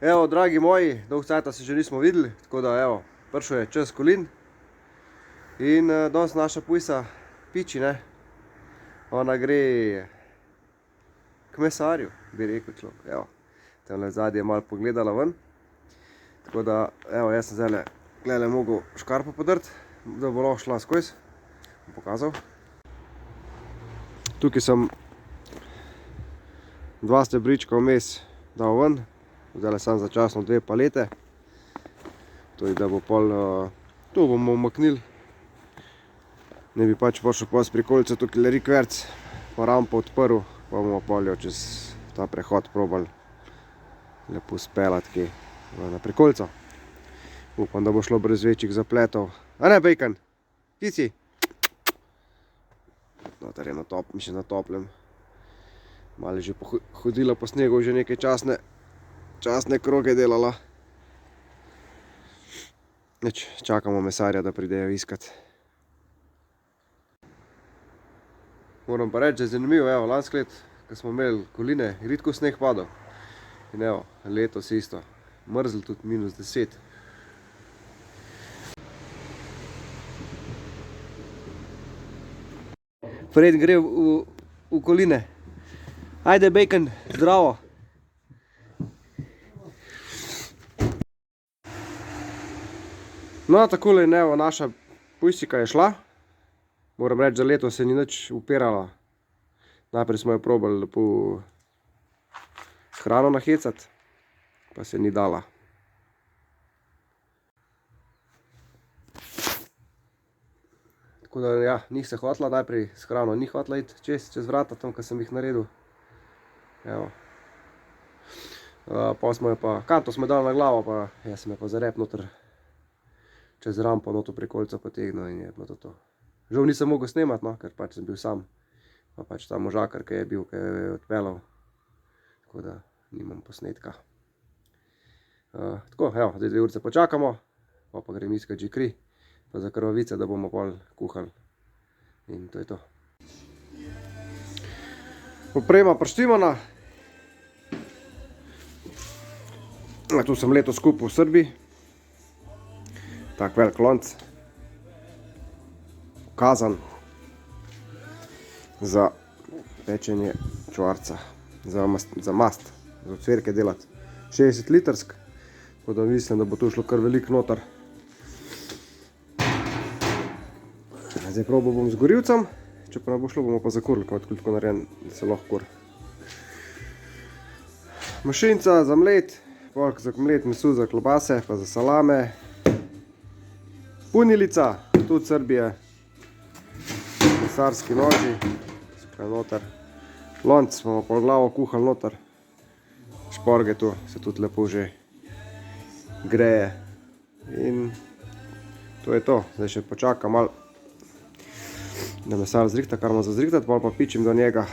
Evo, dragi moji, dolgo cajta se že nismo videli, tako da evo, prišel je čas kolin. In danes naša pujsa Piči, ne, ona gre k mesarju, bi rekel človek, evo. Tamle zadnje je malo pogledala ven. Tako da, evo, jaz sem zdajle, glede, mogel škarpo podrt, da bo lahko šla skozi. Bom pokazal. Tukaj sem 2 stebrička vmes dal ven. Zdajle sem začasno 2 palete. To je, da bo pol, to bomo umaknili. Ne bi pač prišel pol s prikolice tukaj le rikverc, pa rampo odprl, pa bomo pol jo čez ta prehod probali lepo speljati kje na prikolico. Upam, da bo šlo brez večjih zapletov. A ne, bacon? Kje si? Notar je na toplem. Malo je že hodila po snegu, že nekaj časne kroge delala. Nič, čakamo mesarja, da pridejo iskat. Moram pa reči, da je zanimivo, evo, lansko let, ko smo imeli koline, je redko sneg padal. In evo, letos isto, mrzlo tudi -10. Fred gre v koline. Ajde, bacon, zdravo. No, takole in evo, naša pujsika je šla. Moram reči, da letos se ni nič upirala. Najprej smo jo probali lepo hrano nahecati, pa se ni dala. Tako da, ja, ni se hotela, najprej s hrano ni hotela iti čez vrata, tam, ko sem jih naredil. Evo. Pa smo jo pa, kanto smo jo dali na glavo, pa jaz sem jo pa za rep noter čez rampo noto prikolico potegnil in je bilo to. Žal nisem mogel snemati, no, ker pač sem bil sam. Pa pač ta možakar, ki je bil, ki je odpeljal. Tako da nimam posnetka. Tako, evo, zdaj 2 urice počakamo, pa grem iskat že kri, pa za krvavice, da bomo pol kuhali. In to je to. Oprema prištimana. Tu sem letos kupil v Srbiji. Tak velik lonc. Kazan. Za pečenje čvarca. Za mast. Za ocvirke delati. 60 litrsk. Tako da mislim, da bo tu šlo kar veliko noter. Zdaj probal bom z gorivcem. Če pa ne bo šlo, bomo pa zakurili, kot tako narejen, da se lahko kur. Mašinca za mlet. Polk za mlet mesu, za klobase, pa za salame. Punilica, tudi Srbije. Mesarski noži, tukaj noter. Lonc bomo pol glavo kuhali noter. Šporge tu se tudi lepo že greje. In to je to. Zdaj še počakam malo, da mesar zrihta, kar ima za zrihtati, pol pa pičim do njega.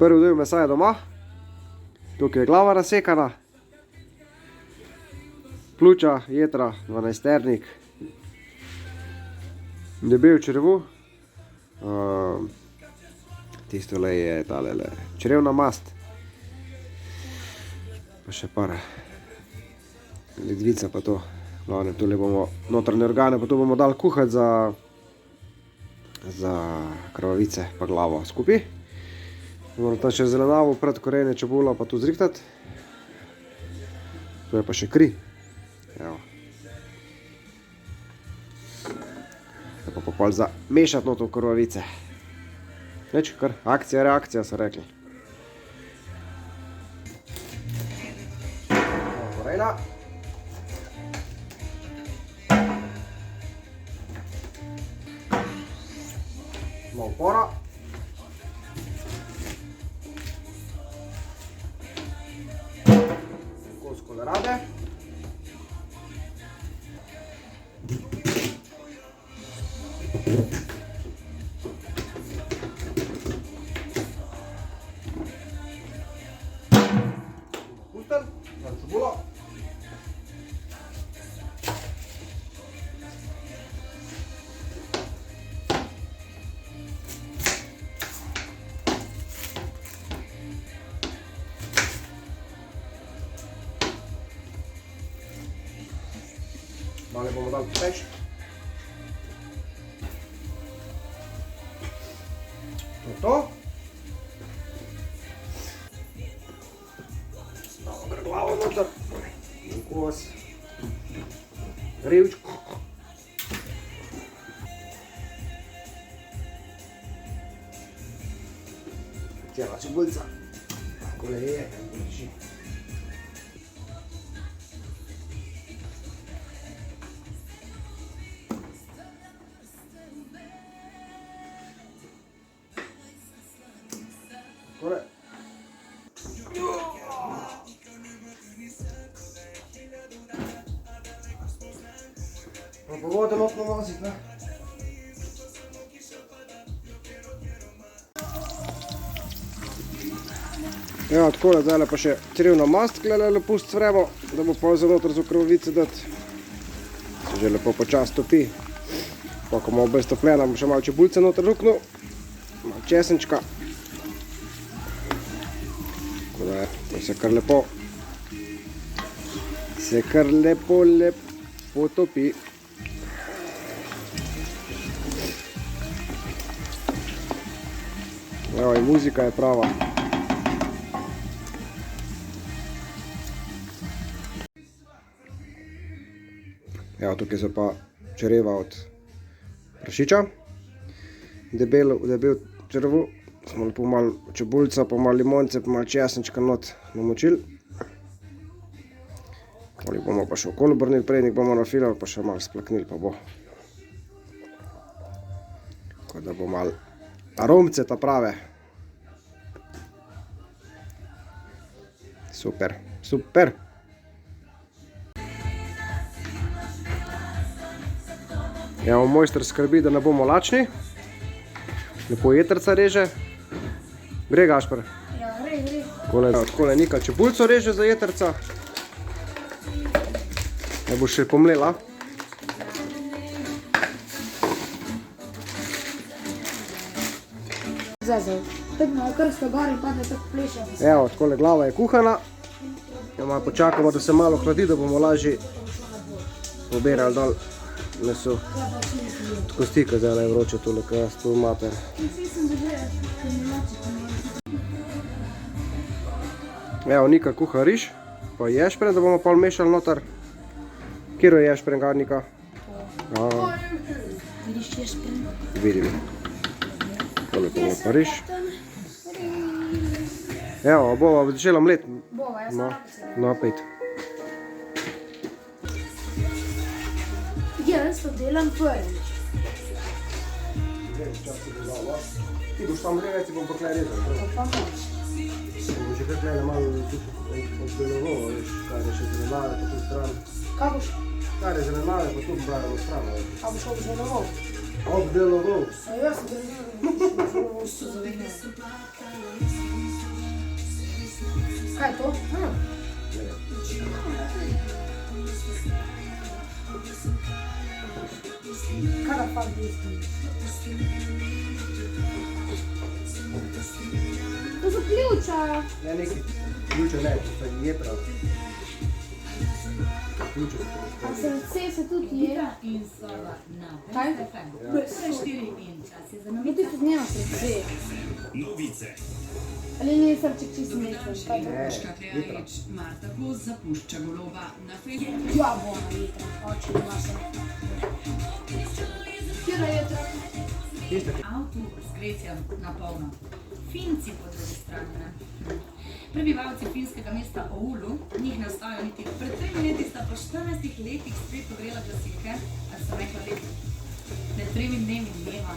Prvi del mesa je doma. Tukaj je glava razsekana. Pljuča, jetra, 12-ternik. Debel črevu. Tistole je talele črevna mast. Pa še par ledvica pa to. Glavne, tole bomo notranje organe, pa to bomo dali kuhati za krvavice pa glavo skupaj. Moram tam še zelenavo, pred korenje čebula pa tu zrihtati. To je pa še kri. Evo. Pa pol za mešati noto v krvavice. Neč, kar akcija, reakcija so rekli. Vorejna. Malo pora. Kos kolerade. Pustan, na čebulo. Malo bomo dali poteč. To. Dobro, glavo noter. Kos. Revčko. Cijela čebulica. Takole je. Takole. Pa vodo motno voziti, ne? Evo, takole, zdaj pa še crevno mast glede pust vremo, da bo pa za noter za krvovice dati. Se že lepo počas topi. Pa ko malo bolj stopljena, bom še malo čebulce noter ruknil. Malo česenčka. Tako da je, to se kar lepo. Se kar lepo topi. Evo, in muzika je prava. Evo, tukaj so pa čreva od prašiča. Debel črvu. Smo lepo malo čebulca, pa malo limonce, pa malo česnečka not namočili. Toli bomo pa še okoli obrnili, prednik bomo nafilali, pa še malo splaknili, pa bo. Tako da bo malo aromce ta prave. Super, super. Evo, mojster skrbi, da ne bomo lačni. Lepo jetrca reže. Gre, Gašper? Ja, gre. Takole Nika čebulco reže za jetrca. Da bo še pomlela. Zezel. Tako krsto gori, pa da tako pleše. Evo, takole glava je kuhana. Malo počakamo, da se malo hladi, da bomo lažje pobirali dol meso. Tako stika zdaj je vroče tole, kaj jaz tu mater. Evo, Nika kuha riž, pa ješpren, da bomo pol mešali noter. Kjero je ješpren, ga Nika? Vidiš ješpren? Vidim. Tole bomo pa riž. Evo, bova začela mlet. Bova, jaz sem napisala. No, pejt. Jaz to delam prvič. Ti boš tam rejec, bom pa klej rezal. Pa moč. Bomo že kar klej malo obdeloval, veš, kaj je še zelenjave pa tu stran. Kaj boš? Kaj je zelenjave pa tu brajamo stran. A boš obdeloval? Obdeloval. A jaz sem obdeloval vse zelenjave. Kaj je to? Kaj da fakt desni? To so ključa. Ne, neki ključe ne, to so jetra. Ključe. A srce se tudi je? Kaj? Je tudi tudi njeno srce. Ali ni srček čisto nekaj? Kaj to? Škakljajič Marta Kos zapušča goloba na Facebooku. Ja, bo na jetra. Oči ima se. Kje na jetra? Avto s kretjem na polno. Finci po drugi strani. Ne? Prebivalci finskega mesta Oulu, njih ne ostajajo niti. Pred 3 leti sta po 14 letih spet pogrela glasilke, ali so rekla leti. Pred 3 dnevi dneva.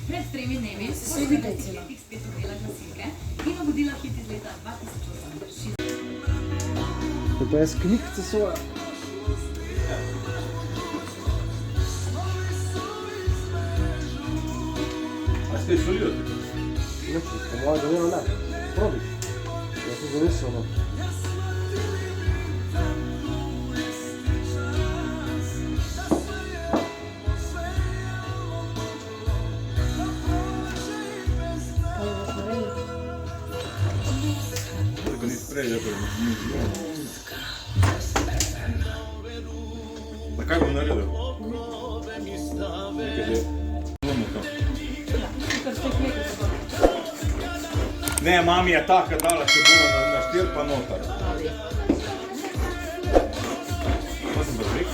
Pred 3 dnevi so po 14 letih spet pogrela glasilke in obudila hit iz leta 2008. To pa jaz knjigce svoja. A ste solijo? Ne, po mojem zaveno ne. Probi. Jaz sem zamislil, no. Tako ni sprej, da Kaj bom naredil? Nekaj že bomo to. Ne, mami je taka dala, če bomo na 4 pa notar. Pa sem brzlik?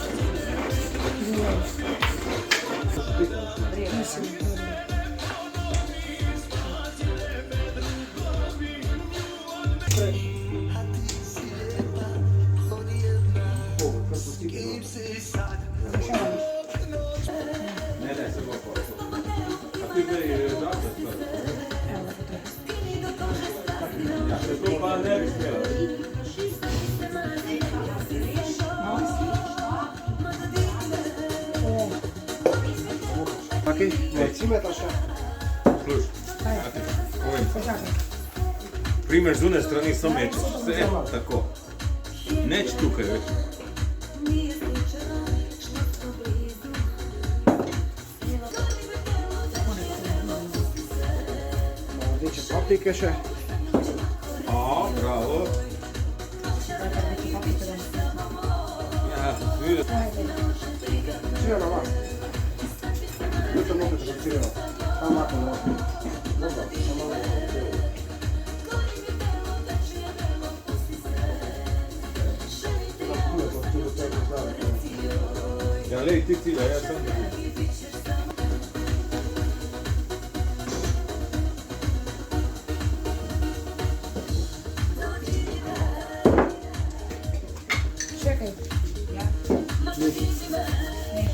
Ne, se bo pa. A ti zdaj date stvari? Ja, se to pa ne bi smela. Taki? Ne, cimeta še. Sluš, ja ti povem pa. Primeš z une strani samo mečeš, vse tako. Neč tukaj, veš. Rdeče paprike še. A, bravo. Ja, vidite. Cirjeno vas. Vidite note, če sem cirjeno. Tam lako na vas. Dobro, samo malo. Ja, lej, ti cilja, jaz sem da. Čekaj.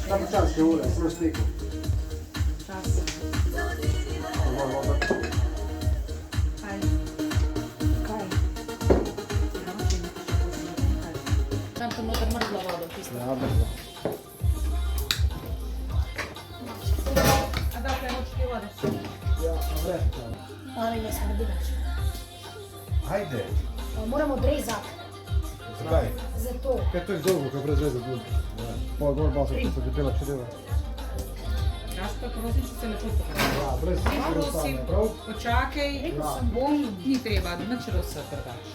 Tam čas je ule, sem na sliku. Čas. Kaj? Kaj? Tam to noter mrzlo vodo, tisto. Ja, brzo. A da, kaj hočeš ti vode? Ja, vred. Ali ne smrdi več. Ajde. Moramo odrezati. Zakaj? Zato. Kaj to je dolgo, kaj brez veze bude. Pol gor basa, ko se depela čreva. Gašper, prosim, če se lepo pokaže. Ja, brez Prosim, veze, prav? počakaj, Ja. bom, ni treba, nič rosa trgaš.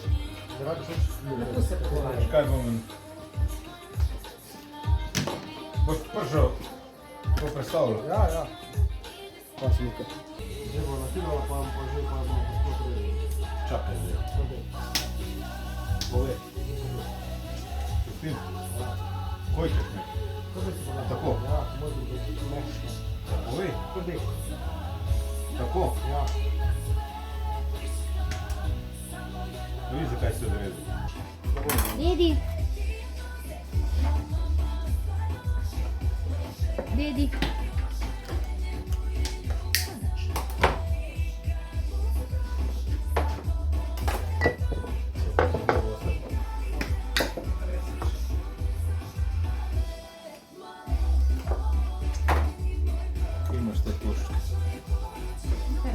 Zaradi se Lepo se pokaže. Kaj bom? Boš prišel to predstavljal? Ja, ja. Pa si nekaj. Zdaj bo nakidala, pa vam pa že pa bomo posprotili. Čakaj zdaj. Povej. Pustim? Koj te smek? Tako? Ja, može biti mehko. Povej. Kodi? Tako? Ja. Ne vidiš, zakaj si odrezal. Dedi. Dedi. Imaš te točke. Ne.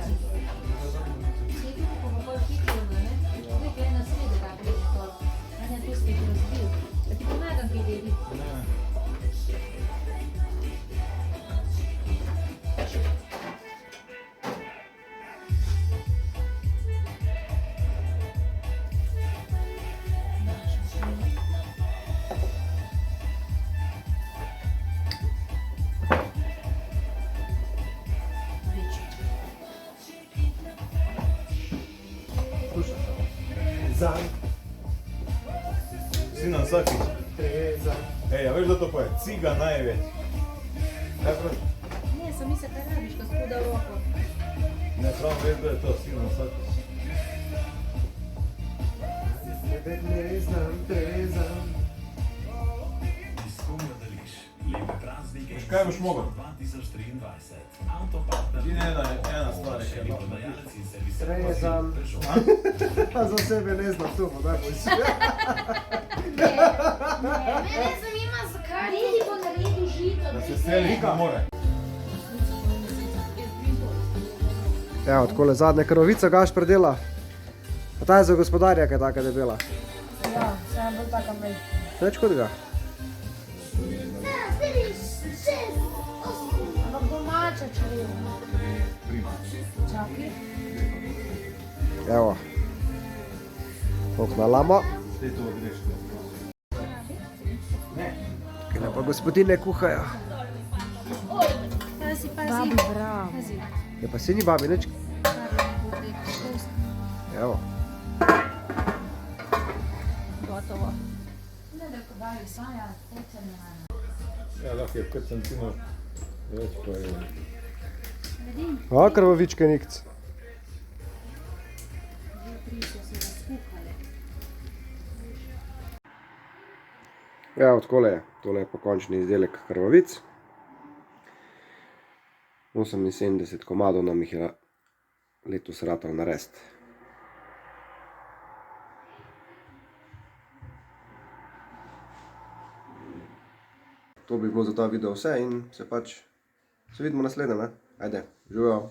Zan, Sinan vsakič. treza. Ej, a veš, da to pa je? Ciga največ. Kaj prav? Ne, sam misle, kaj rabiš, ko spuda v roko. Ne, prav veš, da je to sinan vsakič. Ne znam, treza. Veš, kaj boš mogel? Ti ne da ena stvar, je lahko napiš. Trezam. Pa za sebe ne znam, to bo najboljši. Mene zanima, zakaj Dedi bo naredil žito. Da se seli, ko more. Evo, takole zadnja krovica Gašper dela. A ta je za gospodarja, kaj taka debela. Ja, sem bolj taka mej. Neč kot ga. Ampak domača čreva. Čakaj. Evo. Koliko nalama. Zdaj to greš. Ne. Tele pa gospodine kuhajo. Babi, bravo. Ja pa se ni babi nič. Evo. Gotovo. Ja, lahko je 5 cm več pa je. A, krvavičke nikc. Ja, odkole je. Tole je pokončni izdelek krvavic. 78 komadov nam jih je letos ratal narediti. To bi bilo za ta video vse in se vidimo naslednje, ne? Ajde, živijo.